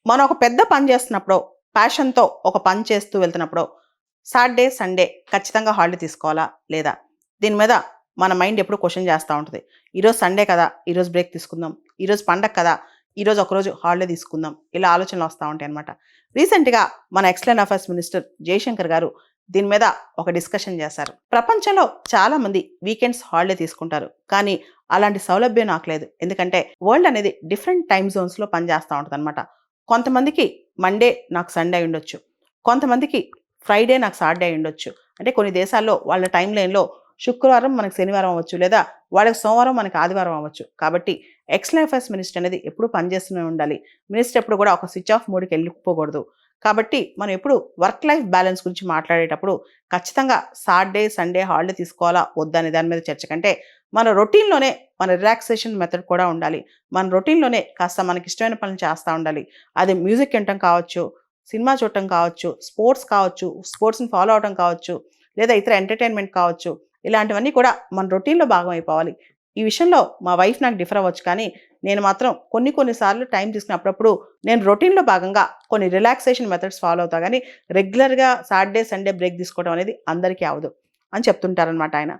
మనం ఒక పెద్ద పని చేస్తున్నప్పుడో, ప్యాషన్‌తో ఒక పని చేస్తూ వెళ్తున్నప్పుడో, సాటర్‌డే, సండే ఖచ్చితంగా హాలిడే తీసుకోవాలా? లేదా? దీని మీద మన మైండ్ ఎప్పుడు క్వెషన్ చేస్తా ఉంటది. ఈరోజు సండే కదా! ఈరోజు బ్రేక్ తీసుకుందాం. ఈరోజు పండగ కదా! ఈరోజు ఒకరోజు హాలిడే తీసుకుందాం. ఇలా ఆలోచనలు వస్తా ఉంటాయన్నమాట. రీసెంట్‌గా మన ఎక్స్‌టర్నల్ అఫైర్స్ మినిస్టర్ జయశంకర్ గారు దీని మీద ఒక డిస్కషన్ చేశారు. ప్రపంచంలో చాలామంది వీకెండ్స్ హాలిడే తీసుకుంటారు. కానీ అలాంటి సౌలభ్యం నాకు లేదు. ఎందుకంటే వరల్డ్ అనేది డిఫరెంట్ టైమ్ జోన్స్‌లో పనిచేస్తా ఉంటదన్నమాట. కొంతమందికి మండే నాకు సండే అయ్యుండొచ్చు. కొంతమందికి ఫ్రైడే నాకు సాటర్డే అయ్యుండొచ్చు. అంటే కొన్ని దేశాల్లో వాళ్ళ టైమ్ లైన్‌లో శుక్రవారం మనకు శనివారం అవ్వచ్చు. లేదా వాళ్ళకి సోమవారం మనకు ఆదివారం అవ్వచ్చు. కాబట్టి ఎక్స్‌టర్నల్ అఫైర్స్ మినిస్టర్ అనేది ఎప్పుడూ పనిచేస్తూనే ఉండాలి. మినిస్టర్ ఎప్పుడు కూడా ఒక స్విచ్ ఆఫ్ మోడ్‌కి వెళ్ళిపోకూడదు. కాబట్టి మనం ఎప్పుడు వర్క్ లైఫ్ బ్యాలెన్స్ గురించి మాట్లాడేటప్పుడు ఖచ్చితంగా సాటర్డే, సండే హాలిడే తీసుకోవాలా? వద్దా? అనే దాని మీద చర్చ కంటే మన రొటీన్‌లోనే మన రిలాక్సేషన్ మెథడ్ కూడా ఉండాలి. మన రొటీన్‌లోనే కాస్త మనకిష్టమైన పనులు చేస్తా ఉండాలి. అది మ్యూజిక్ వినటం కావచ్చు, సినిమా చూడటం కావచ్చు, స్పోర్ట్స్ కావచ్చు, స్పోర్ట్స్‌ని ఫాలో అవ్వటం కావచ్చు, లేదా ఇతర ఎంటర్‌టైన్‌మెంట్ కావచ్చు. ఇలాంటివన్నీ కూడా మన రొటీన్‌లో భాగం అయిపోవాలి. ఈ విషయంలో మా వైఫ్ నాకు డిఫర్ అవ్వచ్చు కానీ, నేను మాత్రం కొన్ని సార్లు టైం తీసుకొని అప్పుడప్పుడు నేను రొటీన్‌లో భాగంగా కొన్ని రిలాక్సేషన్ మెథడ్స్ ఫాలో అవుతా గానీ, రెగ్యులర్‌గా సాటర్డే, సండే బ్రేక్ తీసుకోవడం అనేది అందరికీ అవ్వదు అని చెప్తుంటారనమాట ఆయన.